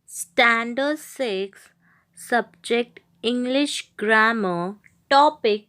Standard 6 Subject English Grammar Topic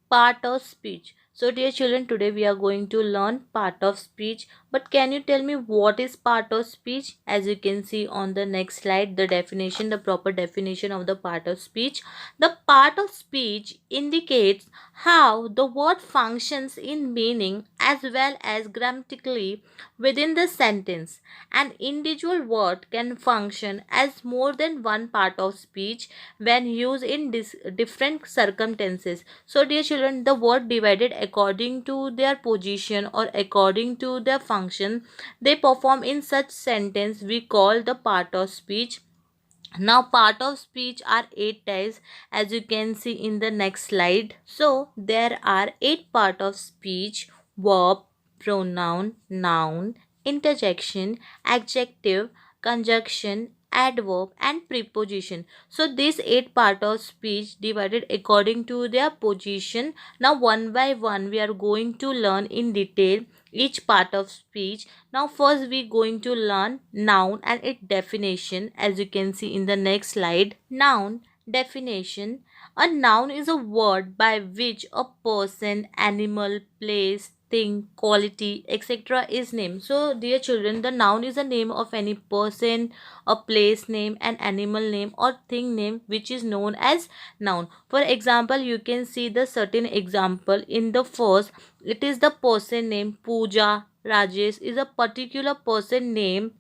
Part of Speech. So, dear children, today we are going to learn part of speech. But can you tell me what is part of speech? As you can see on the next slide, the definition, the proper definition of the part of speech. The part of speech indicates how the word functions in meaning as well as grammatically within the sentence. An individual word can function as more than one part of speech when used in different circumstances. So, dear children, the word divided according to their position or according to their function they perform in such sentence we call the part of speech. Now, part of speech are eight types as you can see in the next slide. So, there are eight part of speech: verb, pronoun, noun, interjection, adjective, conjunction, adverb, and preposition. So, these eight part of speech divided according to their position. Now, one by one, we are going to learn in detail each part of speech. Now first we going to learn noun and its definition as you can see in the next slide. Noun definition: a noun is a word by which a person, animal, place, thing, quality, etc. is named. So dear children, the noun is a name of any person, a place name, an animal name or thing name which is known as noun. For example, you can see the certain example in the first. It is the person name. Pooja Rajesh is a particular person name.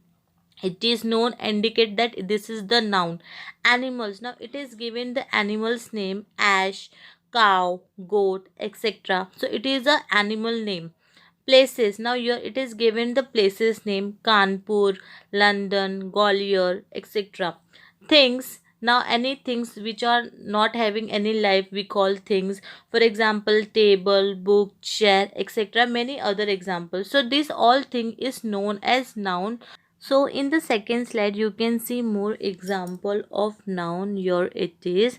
It is known indicate that this is the noun. Animals, now it is given the animal's name: ash, cow, goat, etc. So it is a animal name. Places, now here it is given the places name: Kanpur, London, Gwalior, etc. Things, now any things which are not having any life we call things. For example, table, book, chair, etc. Many other examples. So this all thing is known as noun. So in the second slide you can see more example of noun. Here it is.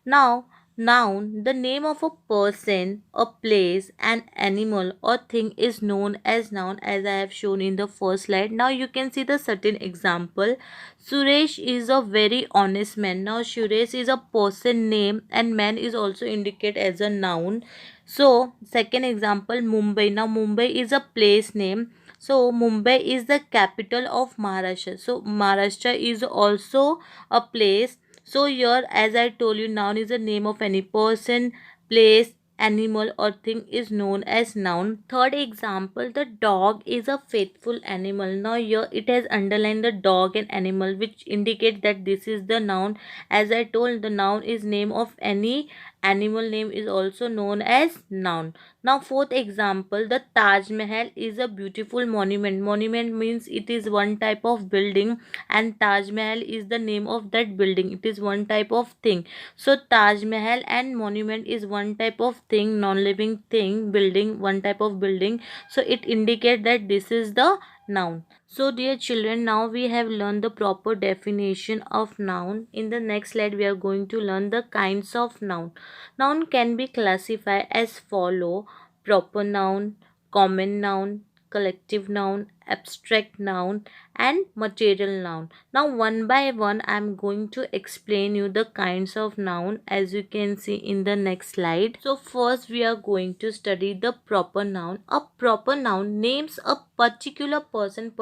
Now, noun, the name of a person, a place, an animal or thing is known as noun as I have shown in the first slide. Now you can see the certain example. Suresh is a very honest man. Now Suresh is a person name and man is also indicated as a noun. So second example, Mumbai. Now Mumbai is a place name. So Mumbai is the capital of Maharashtra. So Maharashtra is also a place. So here, as I told you, noun is the name of any person, place, animal or thing is known as noun. Third example, the dog is a faithful animal. Now here it has underlined the dog and animal which indicates that this is the noun. As I told, the noun is name of any animal name is also known as noun. Now fourth example, the Taj Mahal is a beautiful monument. Monument means it is one type of building and Taj Mahal is the name of that building. It is one type of thing. So Taj Mahal and monument is one type of thing, non-living thing, building, one type of building. So it indicates that this is the noun. So dear children, now we have learned the proper definition of noun. In the next slide we are going to learn the kinds of noun. Noun can be classified as follow: proper noun, common noun, collective noun, abstract noun, and material noun. Now one by one I am going to explain you the kinds of noun as you can see in the next slide. So first we are going to study the proper noun. A proper noun names a particular person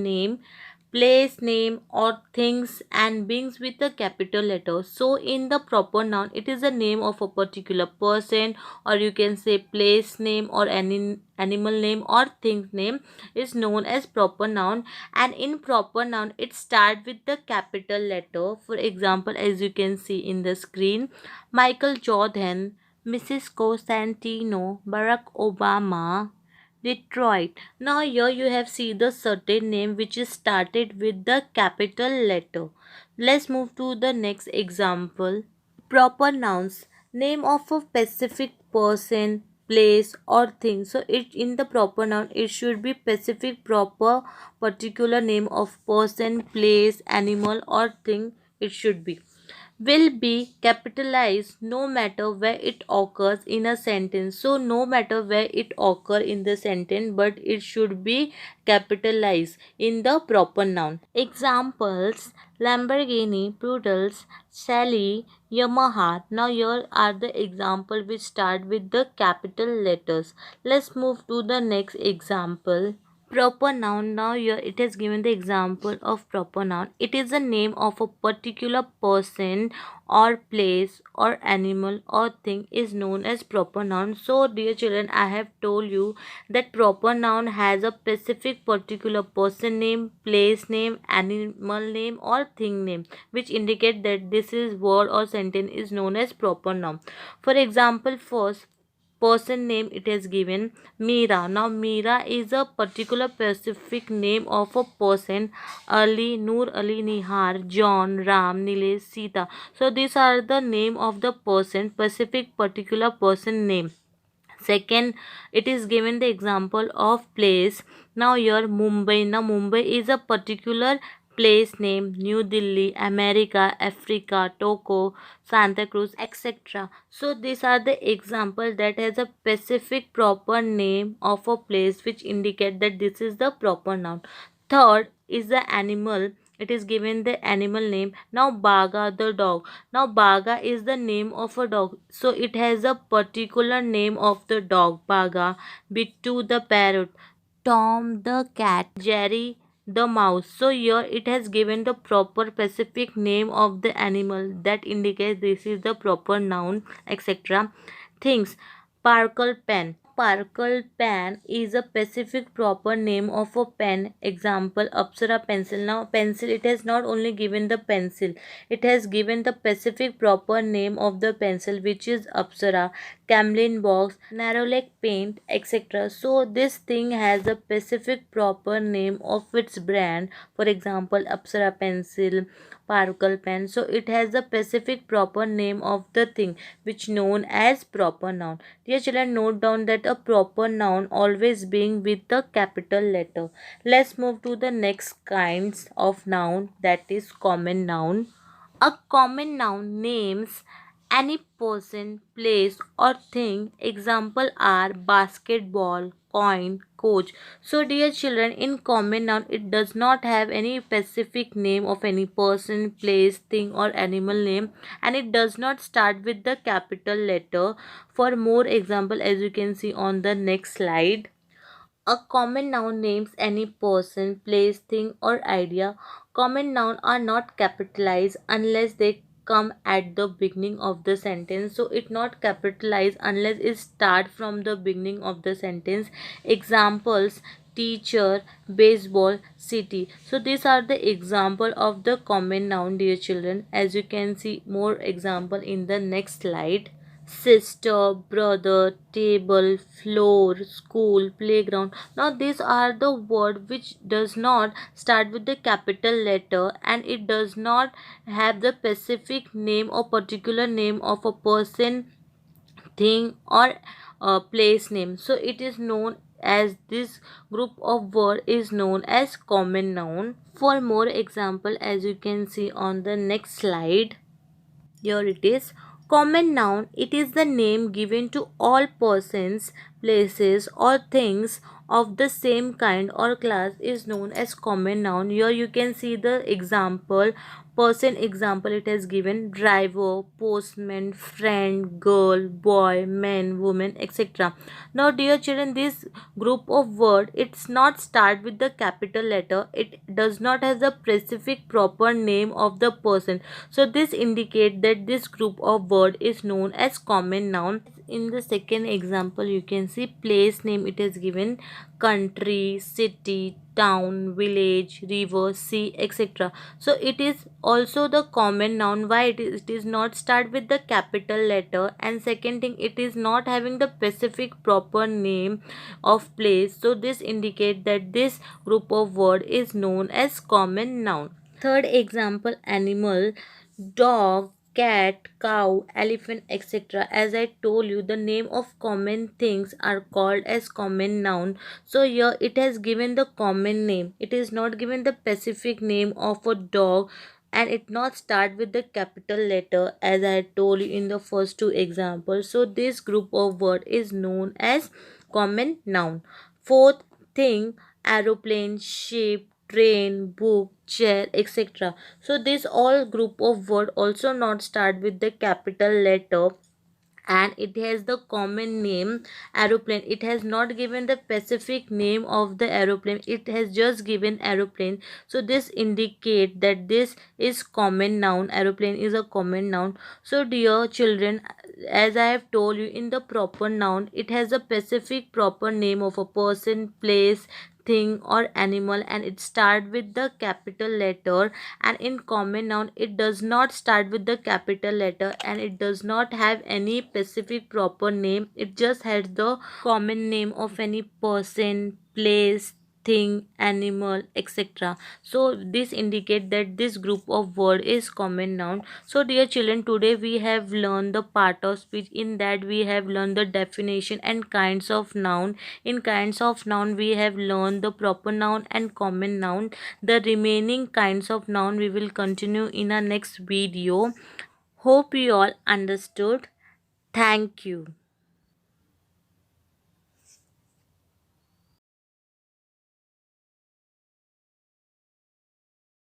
name, place name or things and begins with a capital letter. So in the proper noun it is the name of a particular person, or you can say place name, or any animal name or thing name is known as proper noun. And in proper noun it starts with the capital letter. For example, as you can see in the screen, Michael Jordan, Mrs. Cosentino, Barack Obama, Detroit. Now here you have seen the certain name which is started with the capital letter. Let's move to the next example. Proper nouns, name of a specific person, place or thing. So it in the proper noun it should be specific, proper, particular name of person, place, animal or thing it should be. will be capitalized no matter where it occurs in a sentence. So no matter where it occur in the sentence, but it should be capitalized in the proper noun. Examples: Lamborghini, Poodles, Sally, Yamaha. Now here are the example which start with the capital letters. Let's move to the next example. Proper noun. Now here it has given the example of proper noun. It is the name of a particular person or place or animal or thing is known as proper noun. So dear children, I have told you that proper noun has a specific particular person name, place name, animal name or thing name which indicate that this is word or sentence is known as proper noun. For example, first person name it is given Meera. Now Meera is a particular specific name of a person. Ali, Noor Ali, Nihar, John, Ram, Nilesh, Sita. So these are the name of the person, specific particular person name. Second, it is given the example of place. Now here Mumbai. Now Mumbai is a particular place name. New Delhi, America, Africa, Tokyo, Santa Cruz, etc. So these are the example that has a specific proper name of a place which indicate that this is the proper noun. Third is the animal. It is given the animal name. Now Baga, the dog. Now Baga is the name of a dog. So it has a particular name of the dog. Baga. Bittu the parrot. Tom the cat. Jerry the mouse. So here it has given the proper specific name of the animal that indicates this is the proper noun, etc. Things. Sparkle pen. Sparkle pen is a specific proper name of a pen. Example, Apsara pencil. Now pencil, it has not only given the pencil, it has given the specific proper name of the pencil which is Apsara. Camlin box, Narrow-Lake paint, etc. So this thing has a specific proper name of its brand. For example, Apsara pencil, Sparkle pen. So it has a specific proper name of the thing which known as proper noun. Dear children, note down that a proper noun always being with the capital letter. Let's move to the next kinds of noun, that is common noun. A common noun names any person, place or thing. Example are basketball, coin, coach. So dear children, in common noun it does not have any specific name of any person, place, thing or animal name, and it does not start with the capital letter. For more example, as you can see on the next slide, a common noun names any person, place, thing, or idea. Common nouns are not capitalized unless they come at the beginning of the sentence. So it not capitalized unless it start from the beginning of the sentence. Examples: teacher, baseball, city. So these are the example of the common noun, dear children. As you can see more example in the next slide: sister, brother, table, floor, school, playground. Now these are the word which does not start with the capital letter and it does not have the specific name or particular name of a person, thing or place name. So it is known as this group of word is known as common noun. For more example, as you can see on the next slide, here it is. Common noun, it is the name given to all persons, places or things of the same kind or class is known as common noun. Here you can see the example. Person example it has given: driver, postman, friend, girl, boy, man, woman, etc. Now dear children, this group of word it's not start with the capital letter. It does not have the specific proper name of the person. So this indicate that this group of word is known as common noun. In the second example, you can see place name it is given: country, city, town, village, river, sea, etc. So it is also the common noun. Why it is not start with the capital letter, and second thing, it is not having the specific proper name of place. So this indicate that this group of word is known as common noun. Third example: animal, dog, cat, cow, elephant, etc. As I told you, the name of common things are called as common noun. So here it has given the common name. It is not given the specific name of a dog, and it not start with the capital letter as I told you in the first two examples. So this group of word is known as common noun. Fourth thing, aeroplane, ship, train, book, chair, etc. So this all group of word also not start with the capital letter, and it has the common name aeroplane. It has not given the specific name of the aeroplane, it has just given aeroplane. So this indicate that this is common noun, aeroplane is a common noun. So dear children, as I have told you, in the proper noun it has a specific proper name of a person, place, thing or animal, and it start with the capital letter. And in common noun it does not start with the capital letter, and it does not have any specific proper name, it just has the common name of any person, place, thing, animal, etc. So this indicate that this group of word is common noun. So dear children, today we have learned the part of speech. In that we have learned the definition and kinds of noun. In kinds of noun we have learned the proper noun and common noun. The remaining kinds of noun we will continue in our next video. Hope you all understood. Thank you.